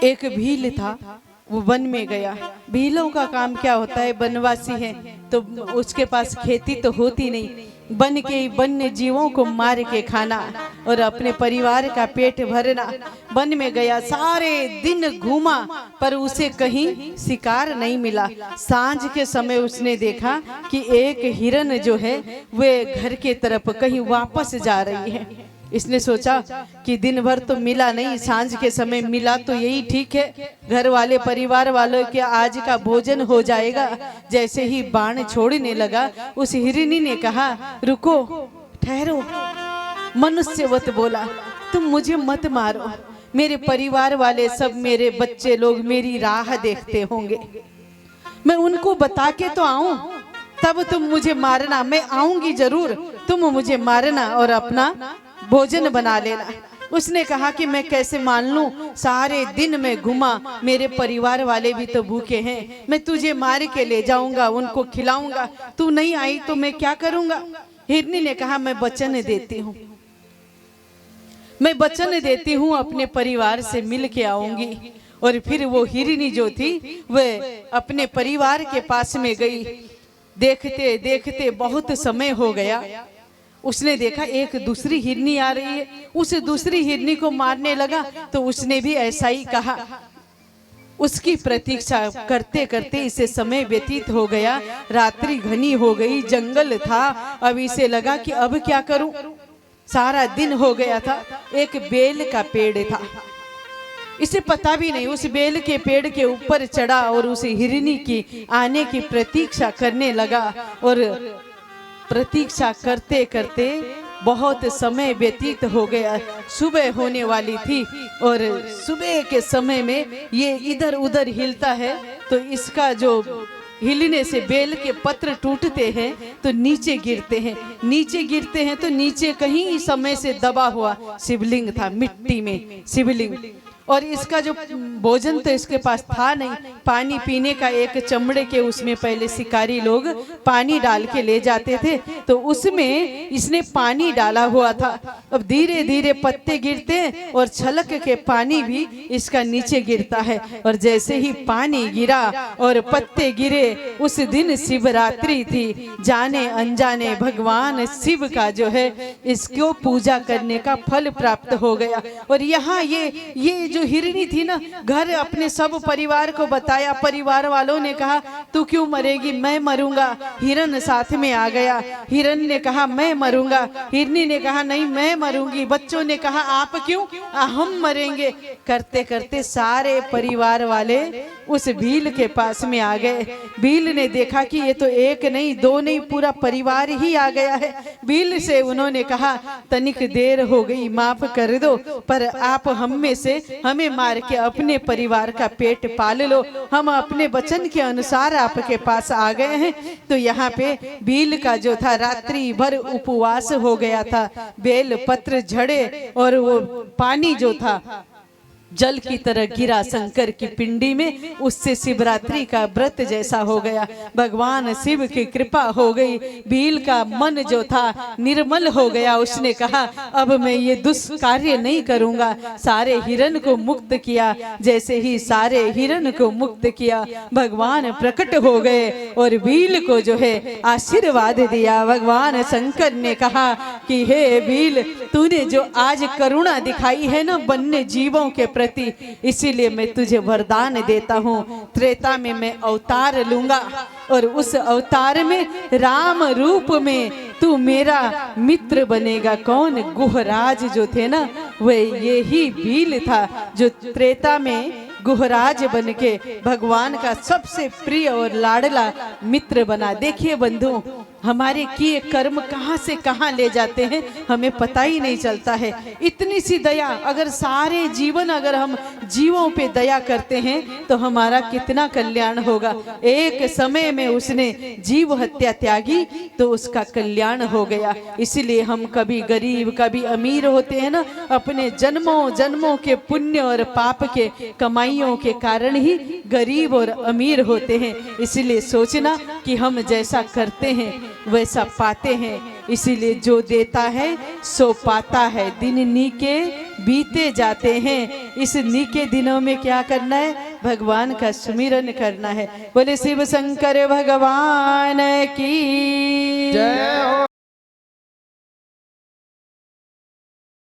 एक भील था, वो वन में गया। भीलों का काम क्या होता है, वनवासी है तो उसके पास खेती तो होती नहीं, वन के वन्य जीवों को मार के खाना और अपने परिवार का पेट भरना। वन में गया, सारे दिन घूमा पर उसे कहीं शिकार नहीं मिला। सांझ के समय उसने देखा कि एक हिरन जो है वे घर के तरफ कहीं वापस जा रही है। इसने सोचा कि दिन भर तो मिला नहीं, सांझ के समय मिला तो यही ठीक है, घर वाले परिवार वालों के आज का भोजन हो जाएगा। जैसे ही बाण छोड़ने लगा, उस हिरनी ने कहा, रुको, ठहरो। मनुष्यवत बोला, तुम मुझे मत मारो, मेरे परिवार वाले सब, मेरे बच्चे लोग मेरी राह देखते होंगे, मैं उनको बता के तो आऊं, तब तुम मुझे मारना। मैं आऊंगी जरूर, तुम मुझे मारना और अपना भोजन बना लेना। उसने कहा कि मैं कैसे मान लूं, सारे दिन में घुमा, मेरे परिवार वाले भी तो भूखे हैं, मैं तुझे मार के ले जाऊंगा, उनको खिलाऊंगा, तू नहीं आई तो मैं क्या करूंगा। हिरनी ने कहा, मैं वचन देती हूँ, मैं वचन देती हूँ, अपने परिवार से मिल के आऊंगी। और फिर वो हिरनी जो थी वह अपने परिवार के पास में गई। देखते देखते बहुत समय हो गया। उसने देखा एक दूसरी हिरनी आ रही है, उस दूसरी हिरनी को मारने लगा तो उसने भी ऐसा ही कहा। उसकी प्रतीक्षा करते करते इसे समय व्यतीत हो गया, रात्रि घनी हो गई, जंगल था। अब इसे लगा कि अब क्या करूं, सारा दिन हो गया था। एक बेल का पेड़ था, इसे पता भी नहीं, उस बेल के पेड़ के ऊपर चढ़ा और उस हिरनी की आने की प्रतीक्षा करने लगा। और प्रतीक्षा करते करते बहुत समय व्यतीत हो गया, सुबह होने वाली थी। और सुबह के समय में ये इधर उधर हिलता है तो इसका जो हिलने से बेल के पत्र टूटते हैं तो नीचे गिरते हैं, नीचे गिरते हैं तो नीचे कहीं समय से दबा हुआ शिवलिंग था, मिट्टी में शिवलिंग। और इसका जो भोजन तो इसके पास था नहीं, पानी पीने का एक चमड़े के उसमें पहले शिकारी लोग पानी डाल के ले जाते थे, तो उसमें इसने पानी डाला हुआ था। अब धीरे धीरे पत्ते गिरते हैं और छलक के पानी भी इसका नीचे गिरता है। और जैसे ही पानी गिरा और पत्ते गिरे, उस दिन शिवरात्रि थी। जाने अनजाने भगवान शिव का जो है इसको पूजा करने का फल प्राप्त हो गया। और यहाँ ये जो हिरनी थी ना, घर अपने सब परिवार को बताया। परिवार वालों ने कहा, तू क्यों मरेगी, मैं मरूंगा। हिरन साथ में आ गया, हिरन ने कहा मैं मरूंगा, हिरनी ने कहा नहीं मैं मरूंगी, बच्चों ने कहा आप क्यों, हम मरेंगे। करते करते सारे परिवार वाले उस भील के पास में आ गए। भील ने देखा कि ये तो एक नहीं दो नहीं, पूरा परिवार ही आ गया है। भील से उन्होंने कहा, तनिक देर हो गई, माफ कर दो, पर आप हम में से हमें मार के अपने परिवार का पेट पाल लो, हम अपने वचन के अनुसार आपके पास आ गए हैं। तो यहाँ पे भील का जो था रात्रि भर उपवास हो गया था, बेल पत्र झड़े और वो पानी जो था जल की तरह गिरा शंकर की पिंडी में, उससे शिवरात्रि का व्रत जैसा हो गया। भगवान शिव की कृपा हो गई, भील का मन जो था निर्मल हो गया। उसने कहा अब मैं ये दुष्कार्य नहीं करूंगा। सारे हिरन को मुक्त किया, जैसे ही सारे हिरन को मुक्त किया भगवान प्रकट हो गए और भील को जो है आशीर्वाद दिया। भगवान शंकर ने कहा कि हे भील, तूने जो आज करुणा दिखाई है ना वन्य जीवों के प्रति, इसीलिए मैं तुझे वरदान देता हूँ, त्रेता में मैं अवतार लूंगा और उस अवतार में राम रूप में तू मेरा मित्र बनेगा। कौन? गुहराज जो थे ना, वह यही भील था जो त्रेता में गुहराज बन के भगवान का सबसे प्रिय और लाडला मित्र बना। देखिए बंधु, हमारे किए कर्म कहाँ से कहाँ ले जाते हैं हमें पता ही नहीं चलता है। इतनी सी दया, अगर सारे जीवन अगर हम जीवों पे दया करते हैं तो हमारा कितना कल्याण होगा। एक समय में उसने जीव हत्या त्यागी तो उसका कल्याण हो गया। इसीलिए हम कभी गरीब कभी अमीर होते हैं ना, अपने जन्मों जन्मों के पुण्य और पाप के कमाइयों के कारण ही गरीब और अमीर होते हैं। इसीलिए सोचना कि हम जैसा करते हैं वैसा पाते हैं। इसीलिए जो देता है सो पाता है। दिन नीके बीते जाते हैं। इस नीके दिनों में क्या करना है? भगवान का सुमिरन करना है। बोले शिव शंकर भगवान की जय हो।